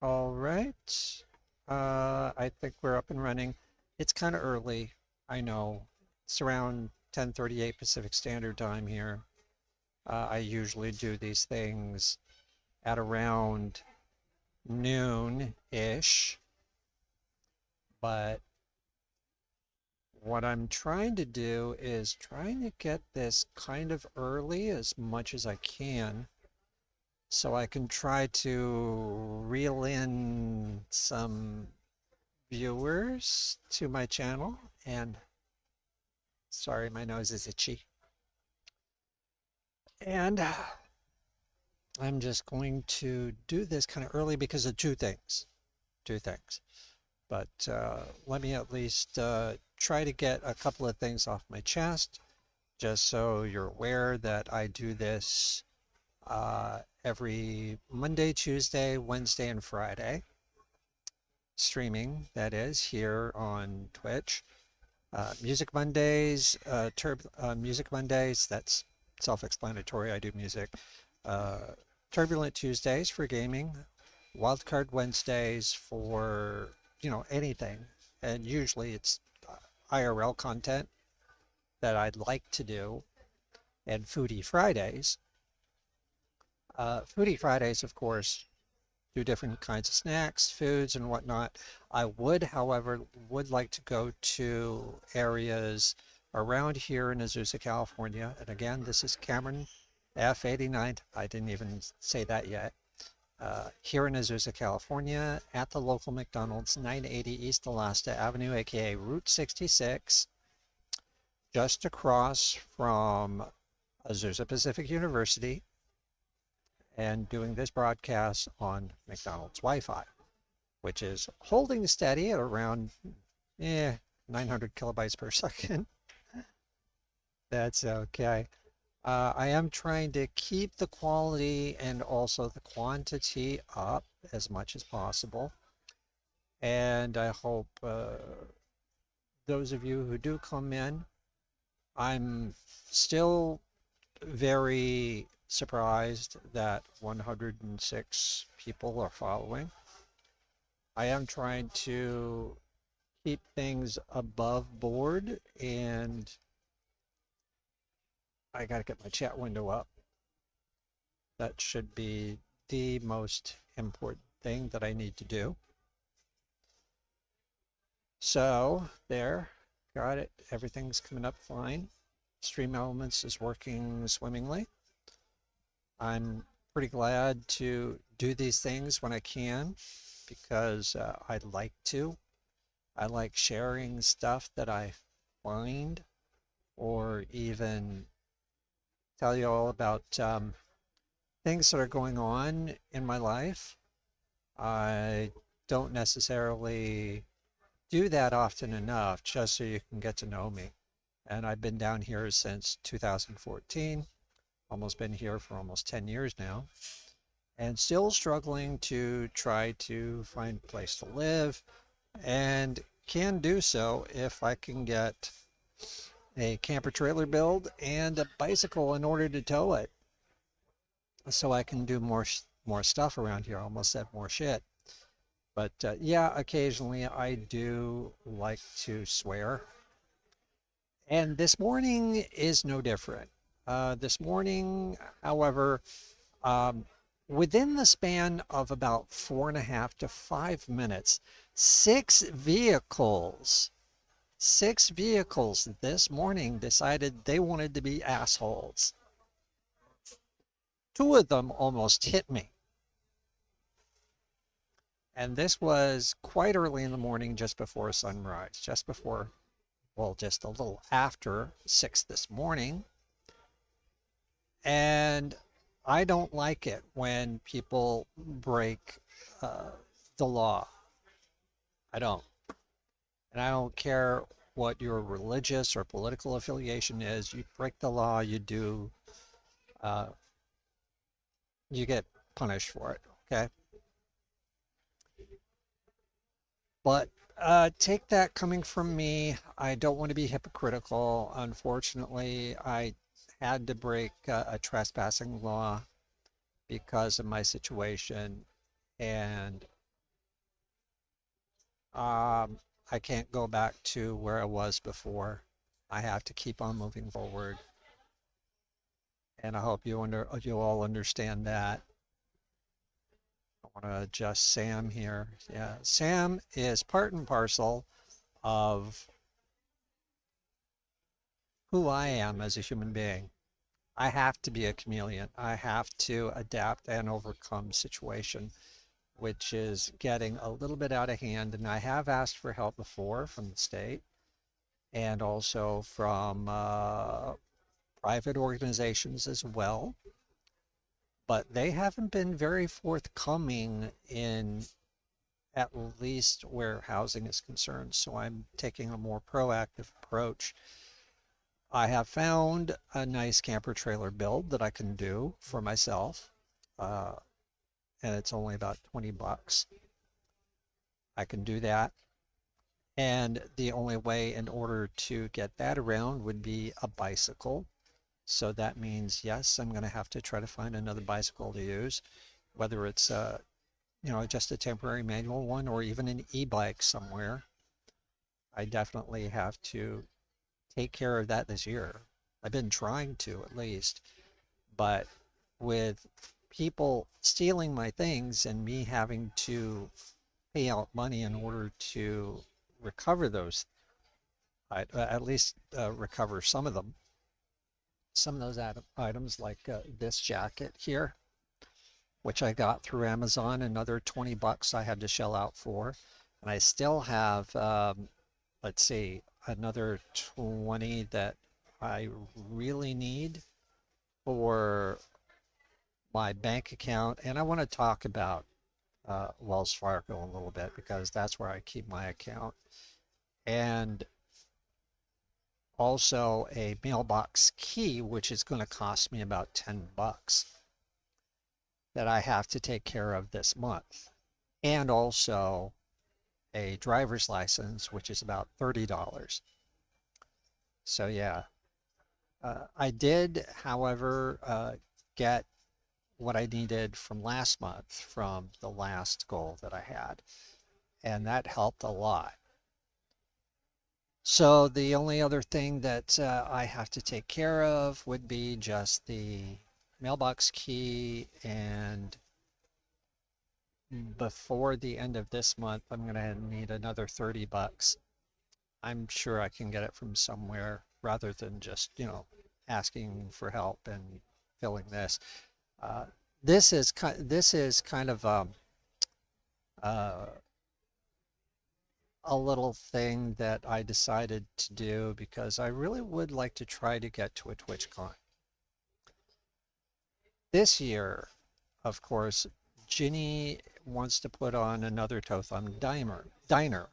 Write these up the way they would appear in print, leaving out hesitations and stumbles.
All right. I think we're up and running. It's kind of early. I know. It's around 10:38 Pacific Standard Time here. I usually do these things at around noon-ish, but what I'm trying to do is trying to get this kind of early as much as I can so I can try to reel in some viewers to my channel. And sorry, my nose is itchy. And I'm just going to do this kind of early because of two things. Two things. But let me at least try to get a couple of things off my chest, just so you're aware that I do this every Monday, Tuesday, Wednesday, and Friday. Streaming, that is, here on Twitch. Music Mondays, Music Mondays, that's self-explanatory. I do music. Uh, Turbulent Tuesdays for gaming. Wildcard Wednesdays for, anything. And usually it's IRL content that I'd like to do. And Foodie Fridays. Foodie Fridays, of course, do different kinds of snacks, foods, and whatnot. I would, however, would like to go to areas around here in Azusa, California. And again, this is Cameron F89. I didn't even say that yet. Here in Azusa, California, at the local McDonald's, 980 East Alasta Avenue, aka Route 66, just across from Azusa Pacific University, and doing this broadcast on McDonald's Wi-Fi, which is holding steady at around 900 kilobytes per second. That's okay. I am trying to keep the quality and also the quantity up as much as possible. And I hope those of you who do come in, I'm still very surprised that 106 people are following. I am trying to keep things above board, and I got to get my chat window up. That should be the most important thing that I need to do. So there, got it. Everything's coming up fine. Stream Elements is working swimmingly. I'm pretty glad to do these things when I can because I like to. I like sharing stuff that I find, or even tell you all about things that are going on in my life. I don't necessarily do that often enough just so you can get to know me. And I've been down here since 2014, almost been here for almost 10 years now, and still struggling to try to find a place to live, and can do so if I can get a camper trailer build and a bicycle in order to tow it, so I can do more stuff around here. I almost said more shit. But yeah, occasionally I do like to swear. And this morning is no different. This morning, however, um, within the span of about 4.5 to 5 minutes, six vehicles this morning decided they wanted to be assholes. Two of them almost hit me. And this was quite early in the morning, just before sunrise, just before, well, just a little after 6 this morning. And I don't like it when people break the law. I don't. And I don't care what your religious or political affiliation is. You break the law, uh, you get punished for it, okay? But take that coming from me. I don't want to be hypocritical. Unfortunately, I had to break a trespassing law because of my situation. And I can't go back to where I was before. I have to keep on moving forward, and I hope you all understand that. I want to adjust Sam here. Yeah, Sam is part and parcel of who I am as a human being. I have to be a chameleon. I have to adapt and overcome situation, which is getting a little bit out of hand. And I have asked for help before from the state and also from private organizations as well. But they haven't been very forthcoming in at least where housing is concerned. So I'm taking a more proactive approach. I have found a nice camper trailer build that I can do for myself, uh, and it's only about 20 bucks. I can do that. And the only way in order to get that around would be a bicycle. So that means, yes, I'm going to have to try to find another bicycle to use, whether it's just a temporary manual one or even an e-bike somewhere. I definitely have to take care of that this year. I've been trying to at least, but with people stealing my things and me having to pay out money in order to recover those, at least recover some of them. Some of those items, like this jacket here, which I got through Amazon, another 20 bucks I had to shell out for. And I still have, let's see, another 20 that I really need for my bank account. And I want to talk about Wells Fargo a little bit because that's where I keep my account. And also a mailbox key, which is going to cost me about 10 bucks that I have to take care of this month. And also a driver's license, which is about $30. So yeah, I did, however, get what I needed from last month from the last goal that I had, and that helped a lot. So the only other thing that I have to take care of would be just the mailbox key, and before the end of this month, I'm going to need another 30 bucks. I'm sure I can get it from somewhere rather than just, asking for help and filling this. Uh, this is kind of uh, a little thing that I decided to do because I really would like to try to get to a TwitchCon. This year, of course, Ginny wants to put on another Totham Diner,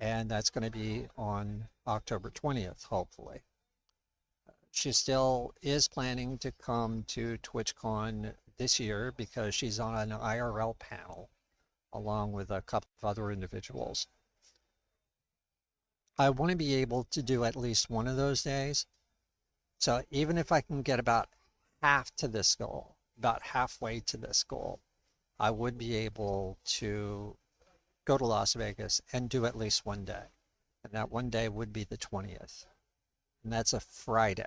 and that's going to be on October 20th, hopefully. She still is planning to come to TwitchCon this year because she's on an IRL panel along with a couple of other individuals. I want to be able to do at least one of those days. So even if I can get about half to this goal, about halfway to this goal, I would be able to go to Las Vegas and do at least one day. And that one day would be the 20th. And that's a Friday.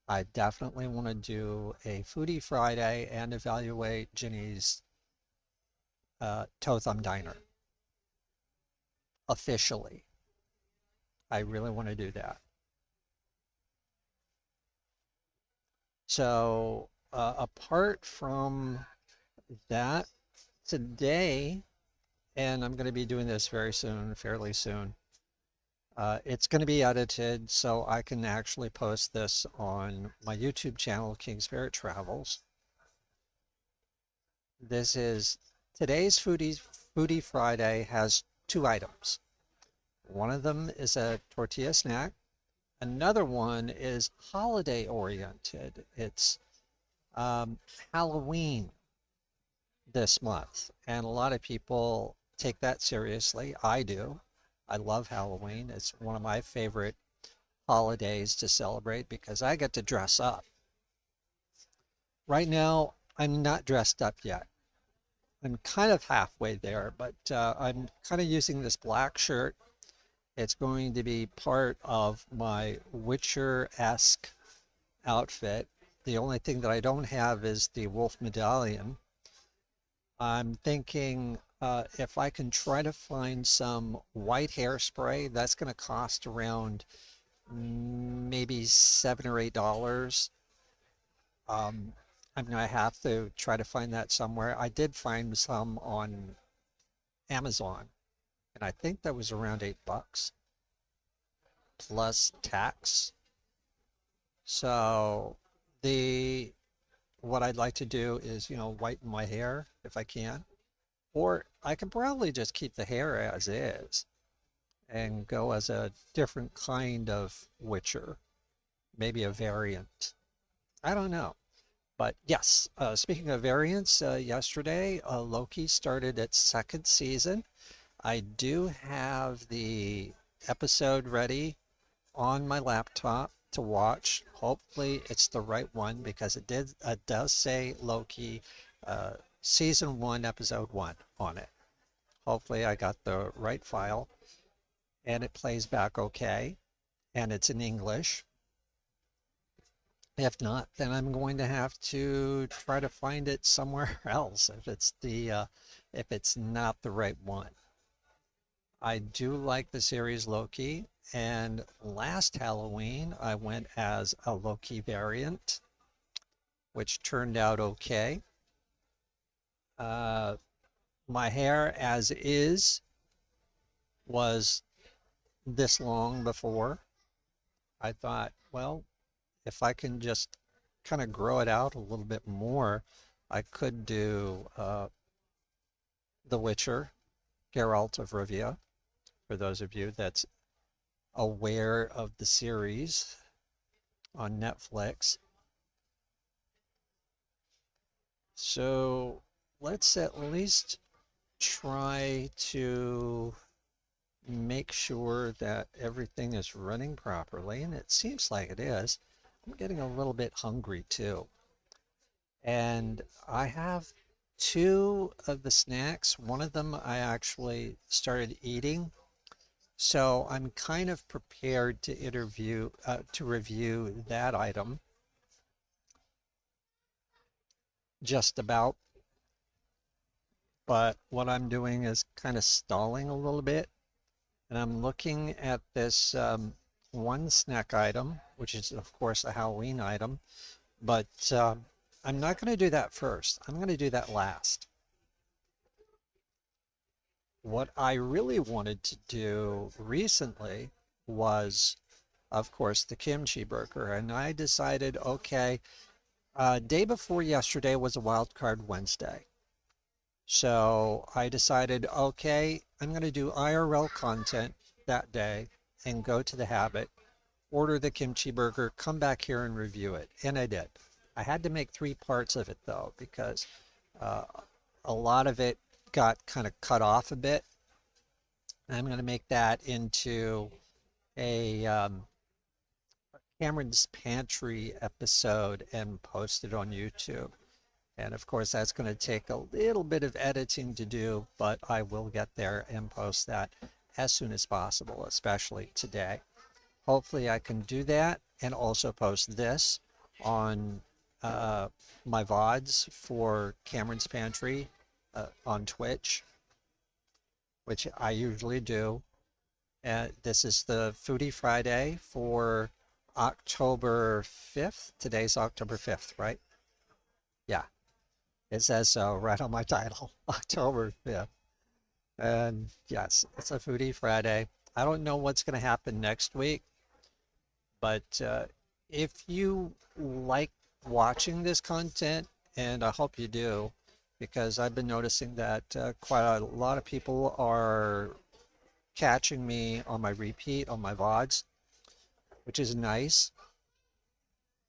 I definitely want to do a Foodie Friday and evaluate Ginny's Totham Diner officially. I really want to do that. So apart from that, today, and I'm going to be doing this very soon, fairly soon, it's going to be edited so I can actually post this on my YouTube channel, Kingspirit Travels. This is today's Foodie Friday has two items. One of them is a tortilla snack. Another one is holiday oriented. It's Halloween this month, and a lot of people take that seriously. I do. I love Halloween. It's one of my favorite holidays to celebrate because I get to dress up. Right now, I'm not dressed up yet. I'm kind of halfway there, but I'm kind of using this black shirt. It's going to be part of my Witcher-esque outfit. The only thing that I don't have is the wolf medallion. I'm thinking if I can try to find some white hairspray, that's going to cost around maybe $7 or $8. Um, I'm going to have to try to find that somewhere. I did find some on Amazon, and I think that was around $8 plus tax. So the what I'd like to do is, whiten my hair if I can, or I can probably just keep the hair as is and go as a different kind of witcher, maybe a variant. I don't know. But yes, speaking of variants, yesterday Loki started its second season. I do have the episode ready on my laptop to watch. Hopefully it's the right one because it does say Loki season 1 episode 1 on it. Hopefully I got the right file and it plays back okay and it's in English. If not, then I'm going to have to try to find it somewhere else if it's not the right one. I do like the series Loki, and last Halloween I went as a Loki variant, which turned out okay. Uh, my hair as is was this long before. I thought, well, if I can just kind of grow it out a little bit more, I could do The Witcher, Geralt of Rivia, for those of you that's aware of the series on Netflix. So let's at least try to make sure that everything is running properly, and it seems like it is. I'm getting a little bit hungry too. And I have two of the snacks. One of them I actually started eating. So I'm kind of prepared to review that item just about. But what I'm doing is kind of stalling a little bit. And I'm looking at this one snack item, which is of course a Halloween item. But I'm not going to do that first. I'm going to do that last. What I really wanted to do recently was, of course, the kimchi burger. And I decided, okay, day before yesterday was a wild card Wednesday. So I decided, okay, I'm going to do IRL content that day and go to the Habit, order the kimchi burger, come back here and review it. And I did. I had to make 3 parts of it though, because uh, a lot of it got kind of cut off a bit. I'm going to make that into a Cameron's Pantry episode and post it on YouTube. And of course, that's going to take a little bit of editing to do, but I will get there and post that as soon as possible, especially today. Hopefully I can do that and also post this on my VODs for Cameron's Pantry on Twitch, which I usually do. This is the Foodie Friday for October 5th. Today's October 5th, right? Yeah, it says so right on my title, October 5th. And yes, it's a Foodie Friday. I don't know what's going to happen next week, but if you like watching this content, and I hope you do, because I've been noticing that quite a lot of people are catching me on my repeat on my VODs, which is nice.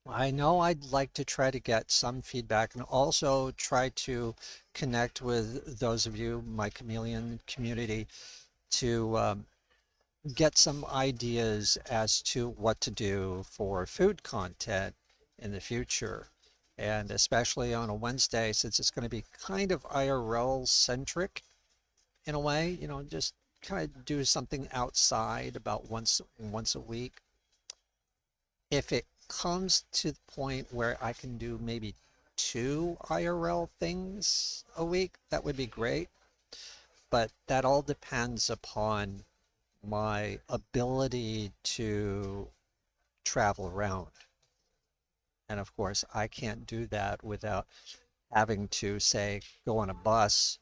I know I'd like to try to get some feedback and also try to connect with those of you, my chameleon community, to get some ideas as to what to do for food content in the future. And especially on a Wednesday, since it's going to be kind of IRL centric in a way, just kind of do something outside about once a week. If it comes to the point where I can do maybe two IRL things a week, that would be great. But that all depends upon my ability to travel around. And of course, I can't do that without having to, say, go on a bus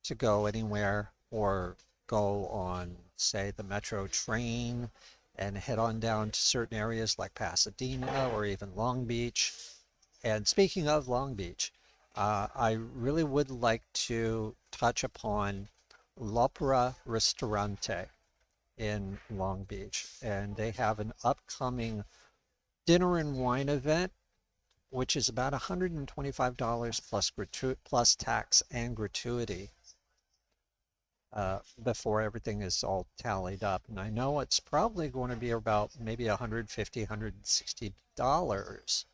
to go anywhere or go on, say, the metro train and head on down to certain areas like Pasadena or even Long Beach. And speaking of Long Beach, I really would like to touch upon L'Opera Ristorante in Long Beach. And they have an upcoming dinner and wine event, which is about $125 plus tax and gratuity before everything is all tallied up. And I know it's probably going to be about maybe $150, $160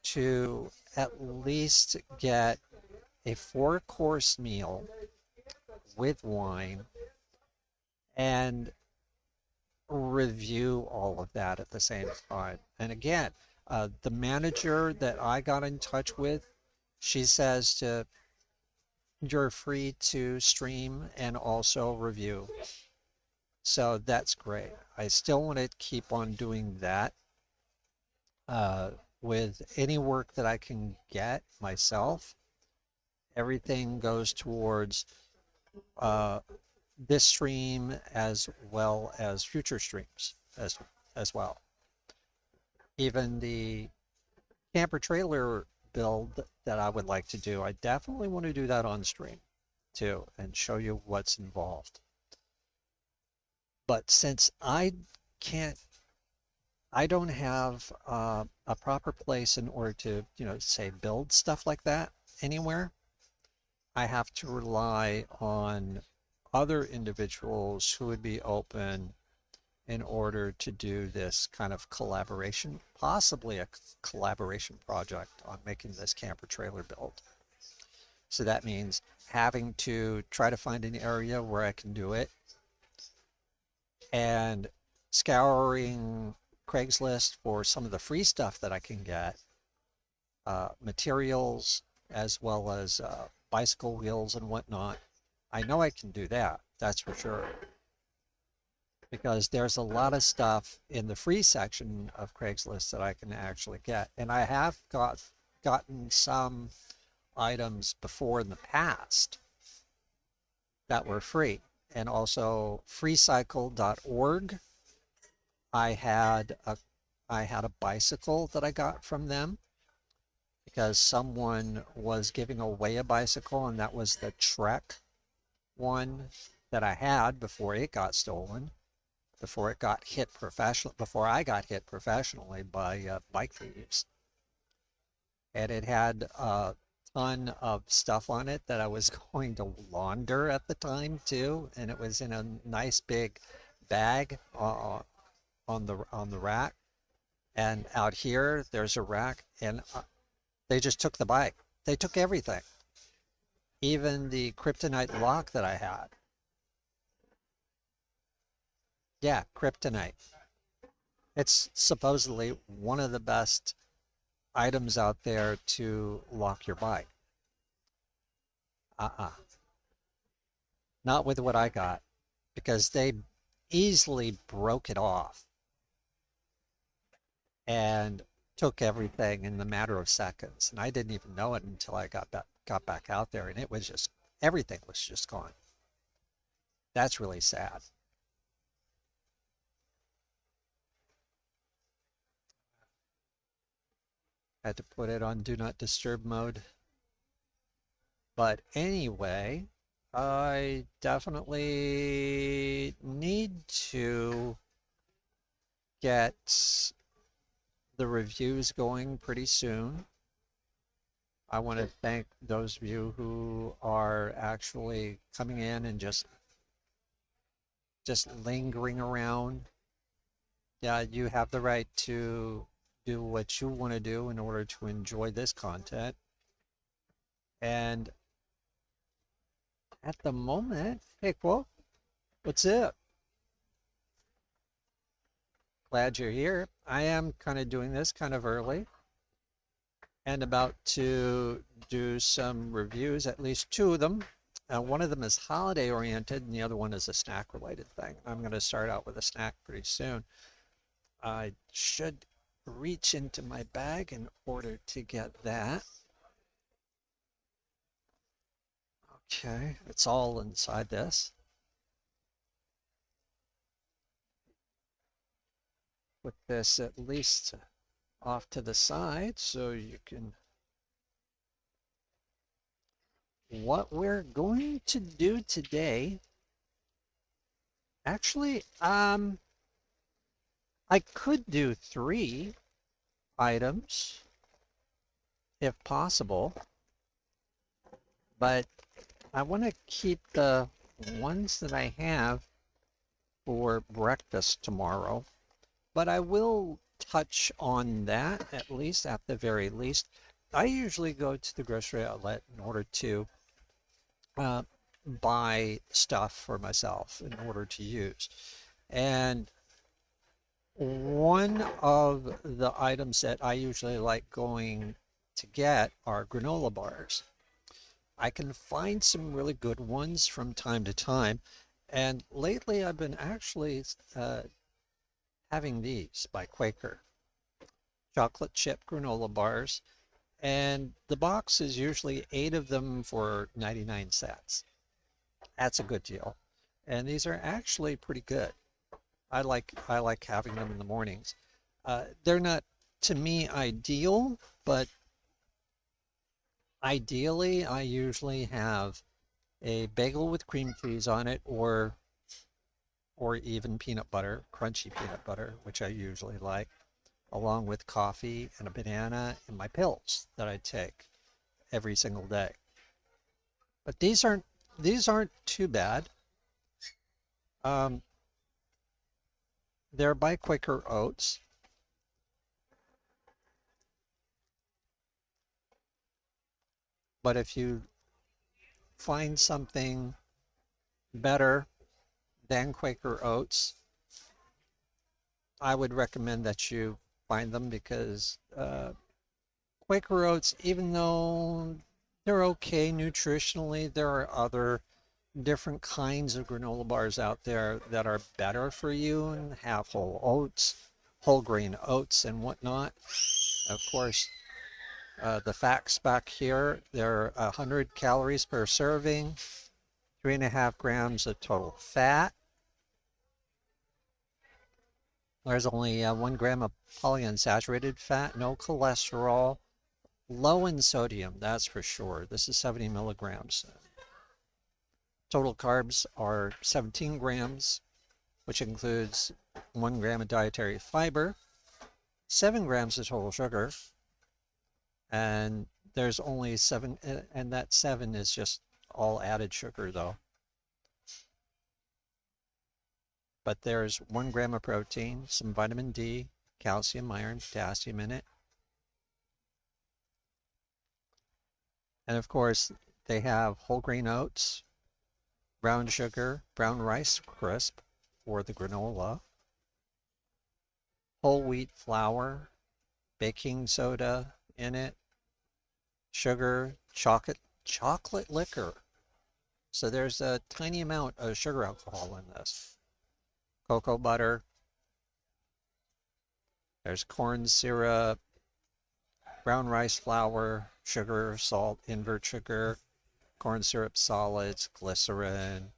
to at least get a four-course meal with wine and review all of that at the same time. And again, the manager that I got in touch with, she says you're free to stream and also review. So that's great. I still want to keep on doing that uh, with any work that I can get myself. Everything goes towards uh, this stream as well as future streams as well. Even the camper trailer build that I would like to do, I definitely want to do that on stream too and show you what's involved. But since can't, I don't have a proper place in order to, say build stuff like that anywhere, I have to rely on other individuals who would be open in order to do this kind of collaboration, possibly a collaboration project on making this camper trailer build. So that means having to try to find an area where I can do it and scouring Craigslist for some of the free stuff that I can get, materials as well as bicycle wheels and whatnot. I know I can do that, that's for sure. Because there's a lot of stuff in the free section of Craigslist that I can actually get. And I have gotten some items before in the past that were free. And also freecycle.org. I had a bicycle that I got from them because someone was giving away a bicycle, and that was the Trek one that I had before it got stolen. Before I got hit professionally by bike thieves. And it had a ton of stuff on it that I was going to launder at the time too, and it was in a nice big bag on the rack. And out here, there's a rack, and they just took the bike. They took everything, even the kryptonite lock that I had. Yeah, kryptonite. It's supposedly one of the best items out there to lock your bike. Uh-uh. Not with what I got, because they easily broke it off and took everything in the matter of seconds. And I didn't even know it until I got back out there, and it was just, everything was just gone. That's really sad. Had to put it on do not disturb mode. But anyway, I definitely need to get the reviews going pretty soon. I want to thank those of you who are actually coming in and just lingering around. Yeah, you have the right to do what you want to do in order to enjoy this content. And at the moment, hey, Quo, what's up? Glad you're here. I am kind of doing this kind of early and about to do some reviews, at least two of them. One of them is holiday oriented and the other one is a snack related thing. I'm going to start out with a snack pretty soon. I should reach into my bag in order to get that. Okay, it's all inside this. Put this at least off to the side so you can. What we're going to do today, actually, I could do 3 items if possible, but I want to keep the ones that I have for breakfast tomorrow. But I will touch on that at least, at the very least. I usually go to the grocery outlet in order to buy stuff for myself in order to use. And one of the items that I usually like going to get are granola bars. I can find some really good ones from time to time. And lately I've been actually having these by Quaker. Chocolate chip granola bars. And the box is usually 8 of them for 99 cents. That's a good deal. And these are actually pretty good. I like having them in the mornings. They're not, to me, ideal, but ideally I usually have a bagel with cream cheese on it or even peanut butter, crunchy peanut butter, which I usually like, along with coffee and a banana and my pills that I take every single day. But these aren't too bad. They're by Quaker Oats. But if you find something better than Quaker Oats, I would recommend that you find them because Quaker Oats, even though they're okay nutritionally, there are other different kinds of granola bars out there that are better for you and have whole oats, whole grain oats and whatnot. Of course, the facts back here, they're 100 calories per serving, 3.5 grams of total fat. There's only 1 gram of polyunsaturated fat, no cholesterol, low in sodium, that's for sure. This is 70 milligrams. Total carbs are 17 grams, which includes 1 gram of dietary fiber, 7 grams of total sugar, and there's only 7, and that 7 is just all added sugar though. But there's 1 gram of protein, some vitamin D, calcium, iron, potassium in it. And of course, they have whole grain oats, brown sugar, brown rice crisp for the granola, whole wheat flour, baking soda in it, sugar, chocolate liquor. So there's a tiny amount of sugar alcohol in this. Cocoa butter. There's corn syrup, brown rice flour, sugar, salt, invert sugar, corn syrup solids, glycerin,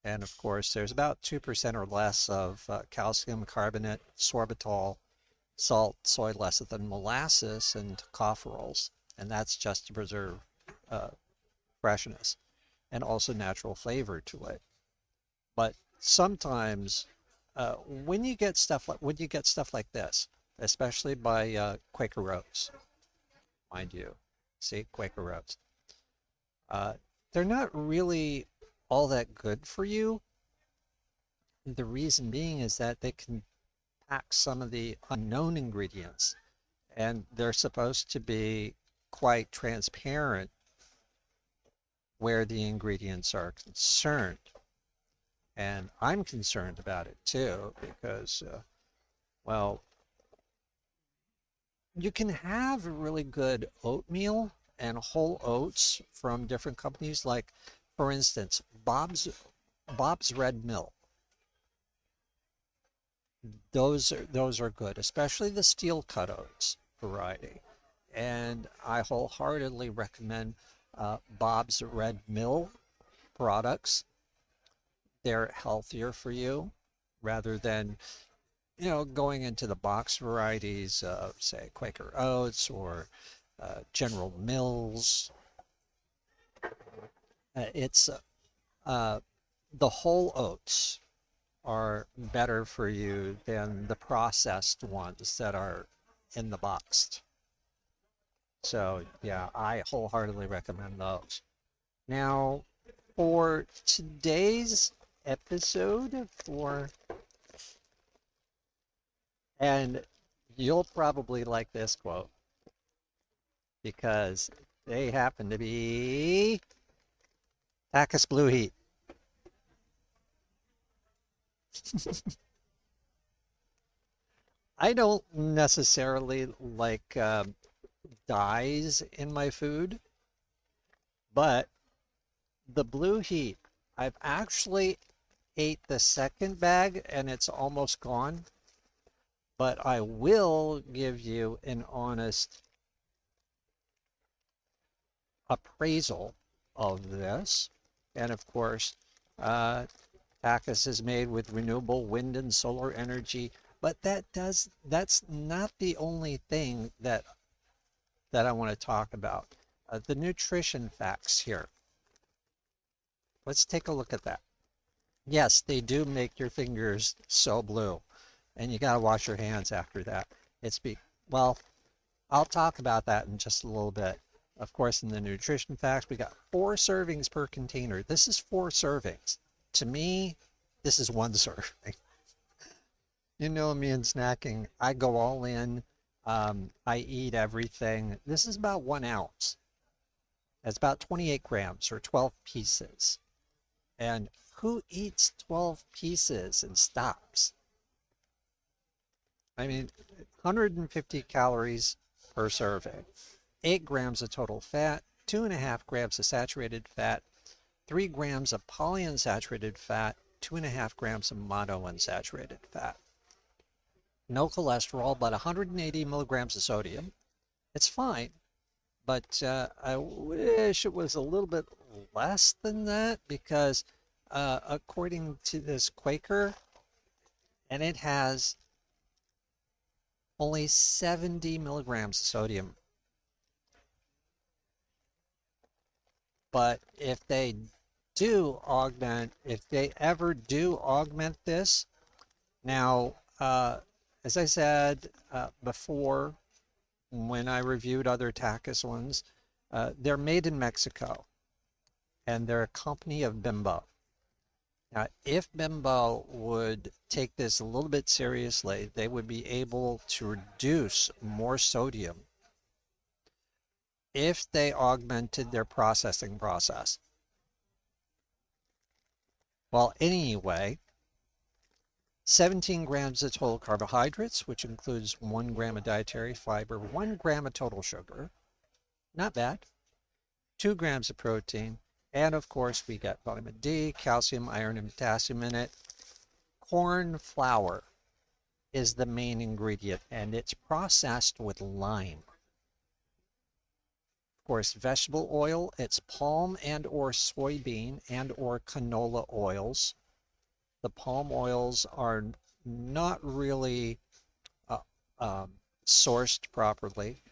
and of course there's about 2% or less of calcium carbonate, sorbitol, salt, soy lecithin, molasses, and tocopherols, and that's just to preserve freshness and also natural flavor to it. But sometimes when you get stuff like this, especially by Quaker Oats, mind you, see, Quaker Oats, they're not really all that good for you. The reason being is that they can unpack some of the unknown ingredients, and they're supposed to be quite transparent where the ingredients are concerned. And I'm concerned about it too because, well, you can have really good oatmeal and whole oats from different companies, like, for instance, Bob's Red Mill. Those are good, especially the steel cut oats variety. And I wholeheartedly recommend Bob's Red Mill products. They're healthier for you rather than, going into the box varieties of, say, Quaker Oats or General Mills. It's the whole oats are better for you than the processed ones that are in the boxed. So yeah, I wholeheartedly recommend those. Now, for today's episode, and you'll probably like this quote because they happen to be Takis Blue Heat. I don't necessarily like dyes in my food, but the Blue Heat, I've actually ate the second bag and it's almost gone, but I will give you an honest appraisal of this. And of course, Takis is made with renewable wind and solar energy, but that's not the only thing that I want to talk about. The nutrition facts here. Let's take a look at that. Yes, they do make your fingers so blue, and you got to wash your hands after that. Well, I'll talk about that in just a little bit. Of course, in the nutrition facts, we got 4 servings per container. This is 4 servings. To me, this is 1 serving. You know me and snacking. I go all in. I eat everything. This is about 1 ounce. That's about 28 grams or 12 pieces. And who eats 12 pieces and stops? I mean, 150 calories per serving, 8 grams of total fat, 2.5 grams of saturated fat, 3 grams of polyunsaturated fat, 2.5 grams of monounsaturated fat. No cholesterol, but 180 milligrams of sodium. It's fine, but I wish it was a little bit less than that because according to this Quaker, and it has only 70 milligrams of sodium. But if they ever do augment this, now, as I said before, when I reviewed other Takis ones, they're made in Mexico, and they're a company of Bimbo. Now, if Bimbo would take this a little bit seriously, they would be able to reduce more sodium if they augmented their processing process. Well, anyway, 17 grams of total carbohydrates, which includes 1 gram of dietary fiber, 1 gram of total sugar. Not bad. 2 grams of protein. And of course, we get vitamin D, calcium, iron, and potassium in it. Corn flour is the main ingredient, and it's processed with lime. Of course, vegetable oil, it's palm and or soybean and or canola oils. The palm oils are not really sourced properly,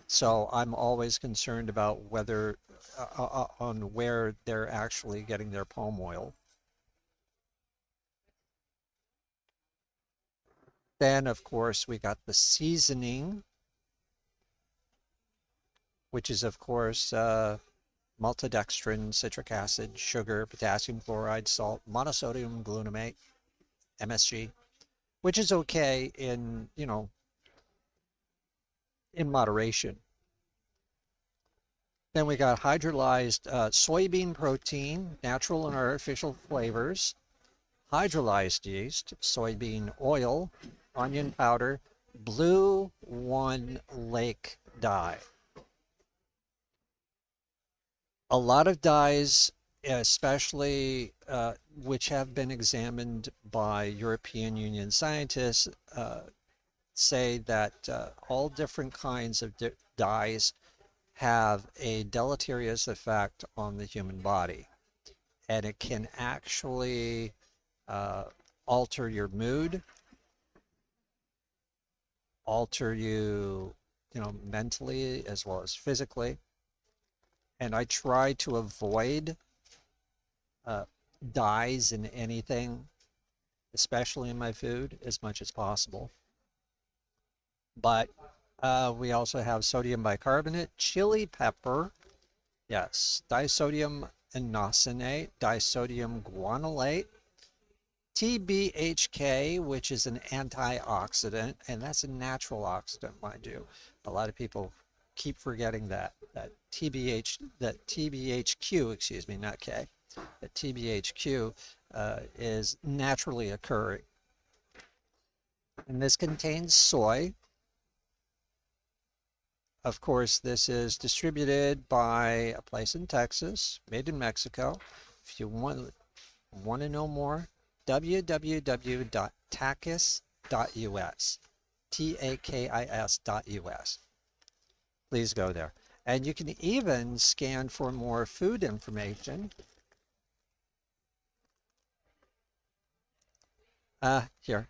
so I'm always concerned about whether on where they're actually getting their palm oil. Then, of course, we got the seasoning, which is, of course, maltodextrin, citric acid, sugar, potassium chloride, salt, monosodium glutamate, MSG. which is okay in, in moderation. Then we got hydrolyzed soybean protein, natural and artificial flavors, hydrolyzed yeast, soybean oil, onion powder, blue one lake dye. A lot of dyes, especially which have been examined by European Union scientists, say that all different kinds of dyes have a deleterious effect on the human body, and it can actually uh, alter your mood, alter you, mentally as well as physically. And I try to avoid uh, dyes in anything, especially in my food, as much as possible. But we also have sodium bicarbonate, chili pepper, yes, disodium inosinate, disodium guanylate, TBHK, which is an antioxidant, and that's a natural oxidant, mind you. A lot of people keep forgetting that TBHQ, excuse me, not K, that TBHQ is naturally occurring. And this contains soy. Of course, this is distributed by a place in Texas, made in Mexico. If you want to know more, www.takis.us, takis.us. Please go there. And you can even scan for more food information. Here.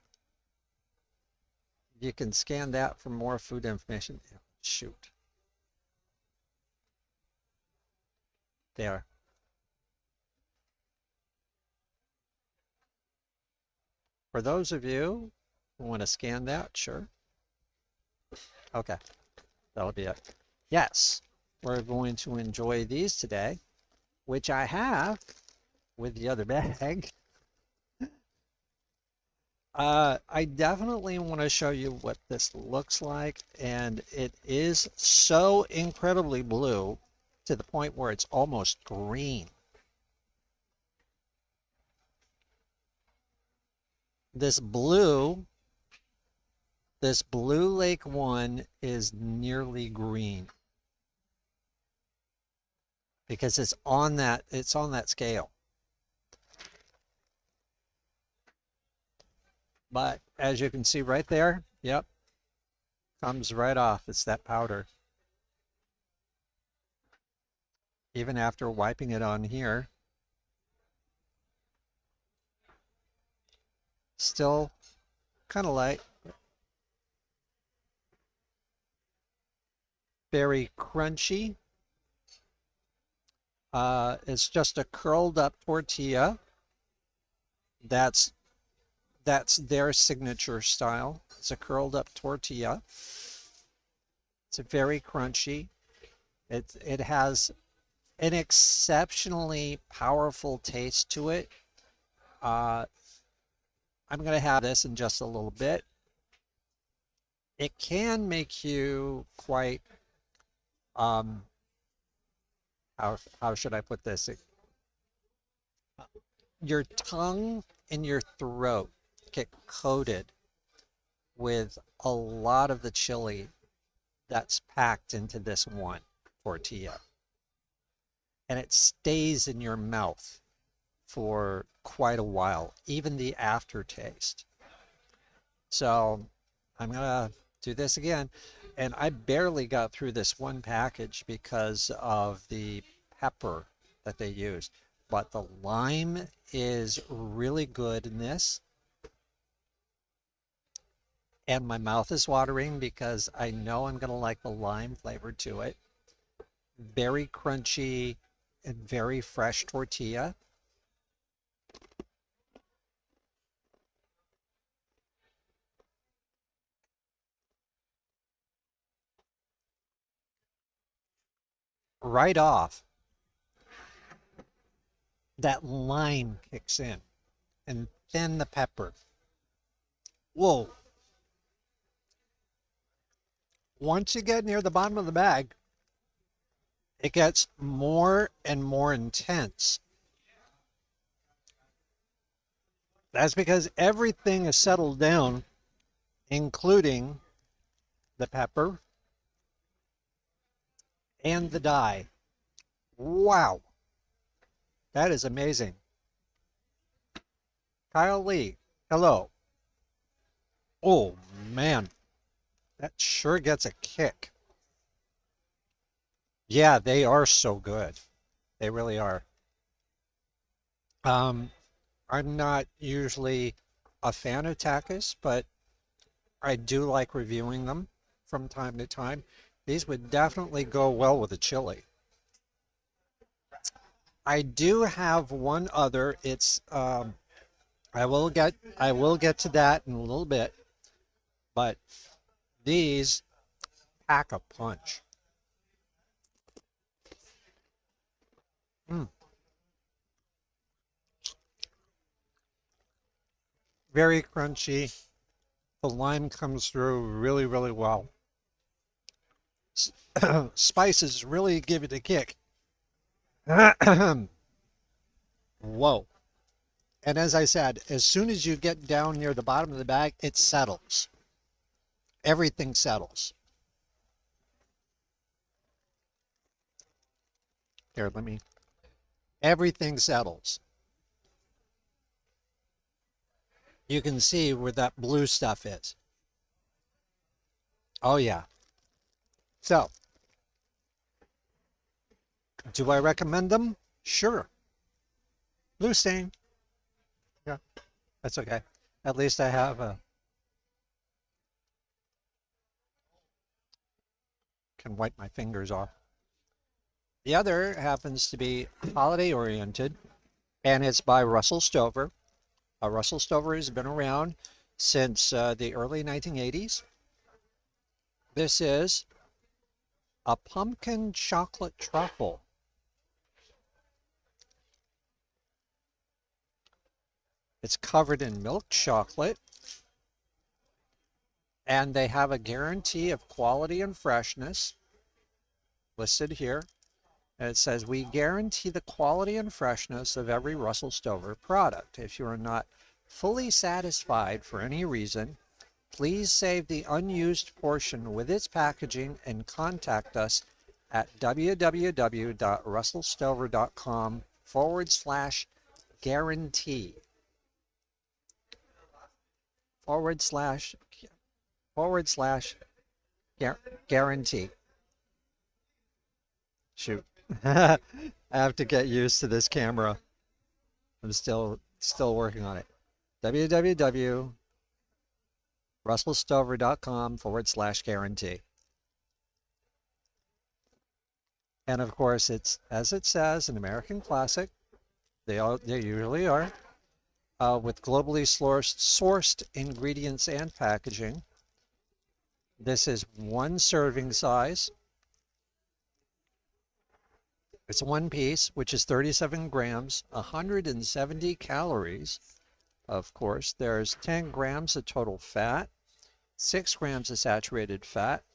You can scan that for more food information. Shoot. There. For those of you who want to scan that, sure. Okay, that'll be it. Yes, we're going to enjoy these today, which I have with the other bag. I definitely want to show you what this looks like, and it is so incredibly blue to the point where it's almost green. This blue lake one is nearly green because it's on that scale. But as you can see right there, yep, comes right off. It's that powder. Even after wiping it on here, still kind of light. Very crunchy. It's just a curled up tortilla. That's their signature style. It's a curled up tortilla. It's very crunchy. It has an exceptionally powerful taste to it. I'm going to have this in just a little bit. It can make you quite, how should I put this? Your tongue and your throat get coated with a lot of the chili that's packed into this one tortilla. And it stays in your mouth for quite a while, even the aftertaste. So I'm gonna do this again. And I barely got through this one package because of the pepper that they used. But the lime is really good in this. And my mouth is watering because I know I'm going to like the lime flavor to it. Very crunchy and very fresh tortilla. Right off, that lime kicks in, and then the pepper. Whoa. Once you get near the bottom of the bag, it gets more and more intense. That's because everything is settled down, including the pepper and the dye. Wow, that is amazing. Kyle Lee, hello. Oh man, that sure gets a kick. Yeah, they are so good. They really are. Um, I'm not usually a fan of tacos, but I do like reviewing them from time to time. These would definitely go well with a chili. I do have one other. It's I will get to that in a little bit, but these pack a punch. Mm, very crunchy. The lime comes through really, really well. Spices really give it a kick. Whoa. And as I said, as soon as you get down near the bottom of the bag, it settles. Everything settles. Here, let me. Everything settles. You can see where that blue stuff is. Oh, yeah. So, do I recommend them? Sure. Blue stain. Yeah, that's okay. At least I have a, can wipe my fingers off. The other happens to be holiday oriented, and it's by Russell Stover. Russell Stover has been around since the early 1980s. This is a pumpkin chocolate truffle. It's covered in milk chocolate, and they have a guarantee of quality and freshness listed here. And it says, we guarantee the quality and freshness of every Russell Stover product. If you are not fully satisfied for any reason, please save the unused portion with its packaging and contact us at www.russellstover.com/guarantee. // guarantee. Shoot. I have to get used to this camera. I'm still working on it. www.russellstover.com/guarantee. And of course, it's, as it says, an American classic. They usually are, with globally sourced ingredients and packaging. This is one serving size. It's one piece, which is 37 grams, 170 calories. Of course, there's 10 grams of total fat, 6 grams of saturated fat,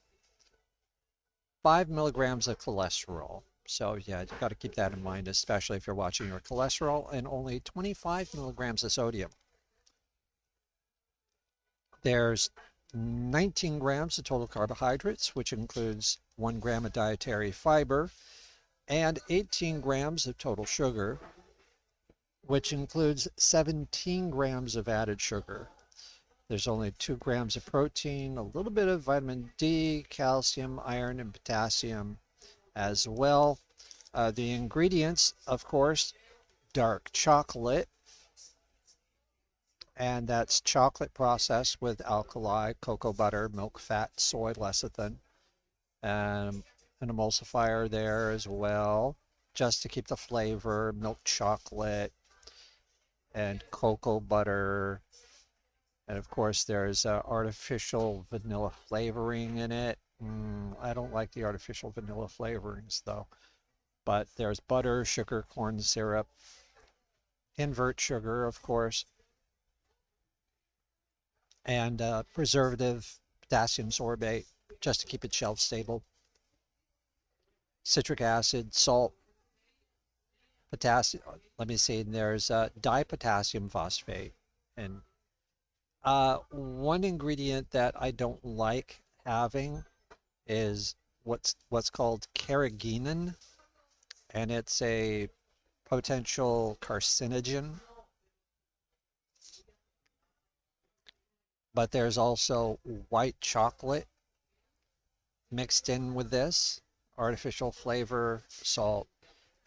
5 milligrams of cholesterol. So yeah, you've got to keep that in mind, especially if you're watching your cholesterol, and only 25 milligrams of sodium. There's 19 grams of total carbohydrates, which includes 1 gram of dietary fiber, and 18 grams of total sugar, which includes 17 grams of added sugar. There's only 2 grams of protein, a little bit of vitamin D, calcium, iron, and potassium as well. The ingredients, of course, dark chocolate, and that's chocolate processed with alkali, cocoa butter, milk, fat, soy lecithin, and an emulsifier there as well, just to keep the flavor, milk chocolate, and cocoa butter. And of course, there's artificial vanilla flavoring in it. I don't like the artificial vanilla flavorings though. But there's butter, sugar, corn syrup, invert sugar, of course. and preservative potassium sorbate just to keep it shelf stable. Citric acid, salt, potassium. Let me see. There's dipotassium phosphate, and one ingredient that I don't like having is what's called carrageenan, and it's a potential carcinogen. But there's also white chocolate mixed in with this, artificial flavor, salt,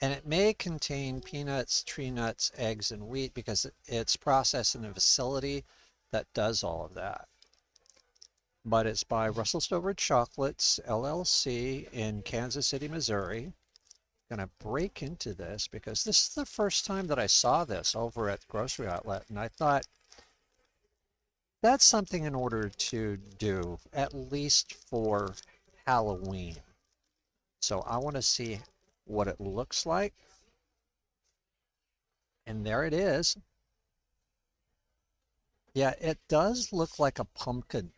and it may contain peanuts, tree nuts, eggs, and wheat because it's processed in a facility that does all of that. But it's by Russell Stover Chocolates, LLC in Kansas City, Missouri. I'm going to break into this because this is the first time that I saw this over at the grocery outlet, and I thought that's something in order to do, at least for Halloween. So I want to see what it looks like. And there it is. Yeah, it does look like a pumpkin.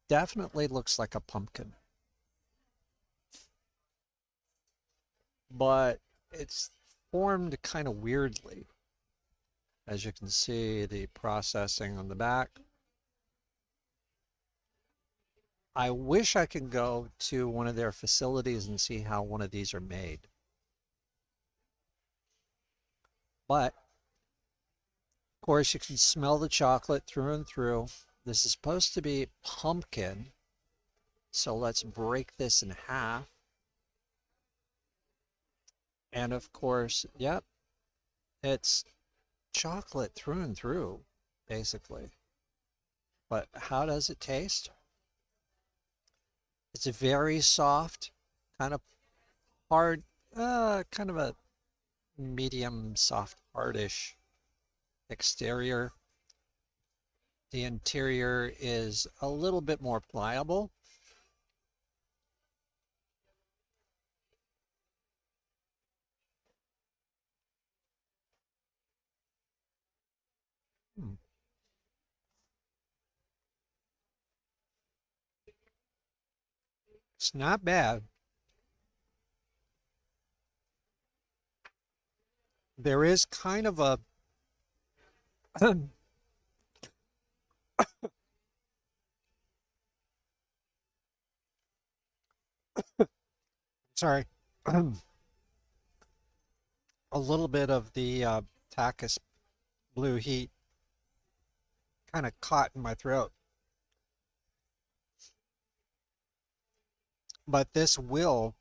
Definitely looks like a pumpkin. But it's formed kind of weirdly. As you can see, the processing on the back. I wish I could go to one of their facilities and see how one of these are made. But, of course, you can smell the chocolate through and through. This is supposed to be pumpkin. So let's break this in half. And of course, yep, it's chocolate through and through, basically. But how does it taste? It's very soft, kind of hard, kind of a medium soft, hardish exterior. The interior is a little bit more pliable. Hmm. It's not bad. There is kind of a sorry, a little bit of the Takis Blue Heat kind of caught in my throat. But this will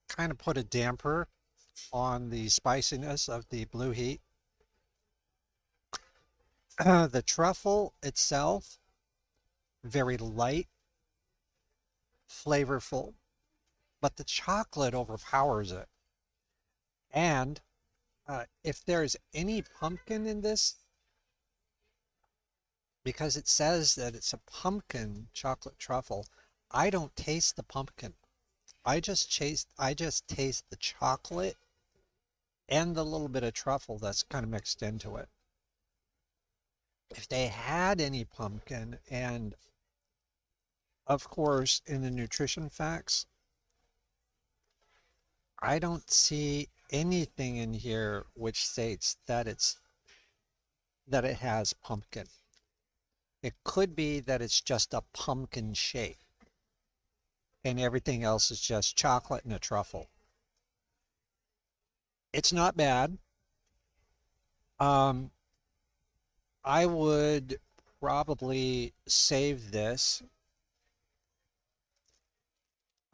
kind of put a damper on the spiciness of the Blue Heat. The truffle itself, very light, flavorful, but the chocolate overpowers it. And if there's any pumpkin in this, because it says that it's a pumpkin chocolate truffle, I don't taste the pumpkin. I just taste the chocolate and the little bit of truffle that's kind of mixed into it. If they had any pumpkin, and of course in the nutrition facts, I don't see anything in here which states that it has pumpkin. It could be that it's just a pumpkin shape and everything else is just chocolate and a truffle. It's not bad. Um, I would probably save this.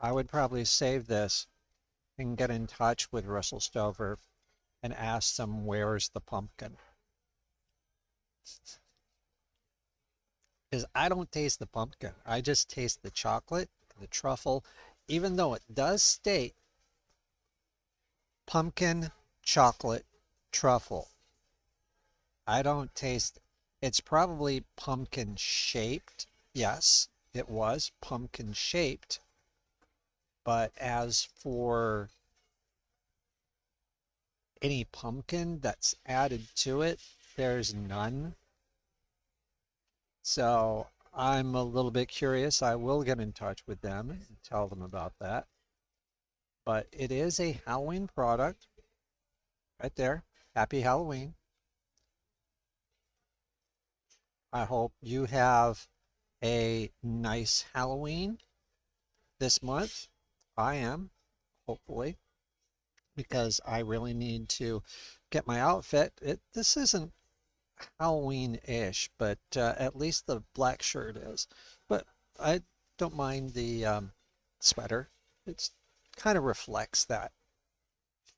I would probably save this and get in touch with Russell Stover and ask them where's the pumpkin. Because I don't taste the pumpkin. I just taste the chocolate, the truffle, even though it does state pumpkin, chocolate, truffle. I don't taste, it's probably pumpkin shaped. Yes, it was pumpkin shaped. But as for any pumpkin that's added to it, there's none. So I'm a little bit curious. I will get in touch with them and tell them about that. But it is a Halloween product right there. Happy Halloween. I hope you have a nice Halloween this month. I am, hopefully, because I really need to get my outfit. This isn't Halloween-ish, but at least the black shirt is. But I don't mind the sweater. It's kind of reflects that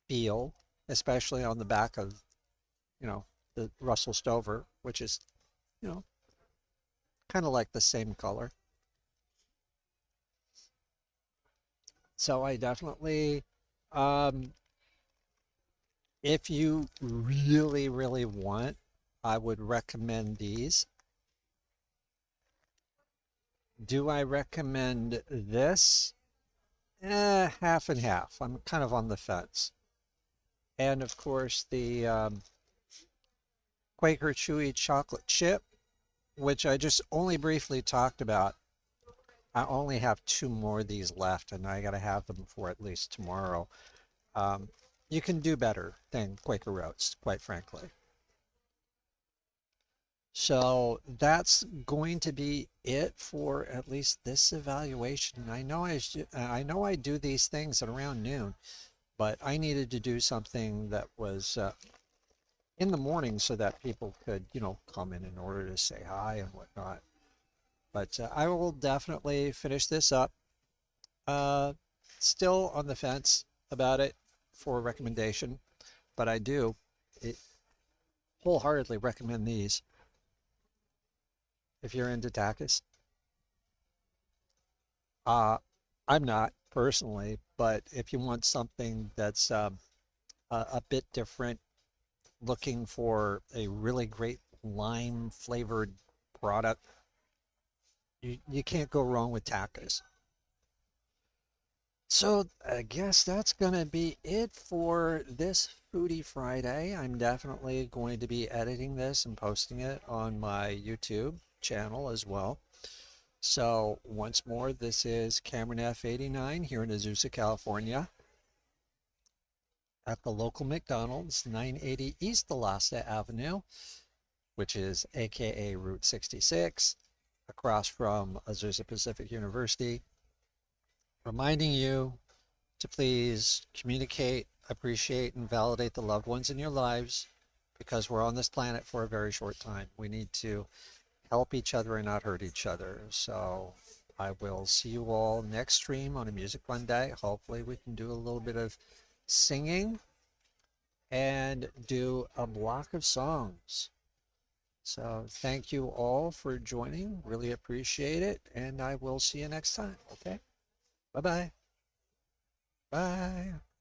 feel, especially on the back of, you know, the Russell Stover, which is, you know, kind of like the same color. So I definitely, um, if you really, really want, I would recommend these. Do I recommend this? Half and half. I'm kind of on the fence. And of course, the Quaker Chewy chocolate chip, which I just only briefly talked about. I only have two more of these left, and I got to have them for at least tomorrow. Um, you can do better than Quaker Oats, quite frankly. So that's going to be it for at least this evaluation. I know I do these things at around noon, but I needed to do something that was in the morning so that people could, come in order to say hi and whatnot. But I will definitely finish this up. Uh, Still on the fence about it for a recommendation, but I do it, wholeheartedly recommend these if you're into tacos. Uh, I'm not personally, but if you want something that's a bit different, looking for a really great lime flavored product, you can't go wrong with tacos. So I guess that's going to be it for this Foodie Friday. I'm definitely going to be editing this and posting it on my YouTube channel as well. So once more, this is Cameron F89 here in Azusa, California at the local McDonald's, 980 East Alasta Avenue, which is AKA Route 66, across from Azusa Pacific University, reminding you to please communicate, appreciate, and validate the loved ones in your lives because we're on this planet for a very short time. We need to help each other and not hurt each other. So I will see you all next stream on a Music Monday. Hopefully we can do a little bit of singing and do a block of songs. So thank you all for joining. Really appreciate it. And I will see you next time. Okay. Bye-bye. Bye.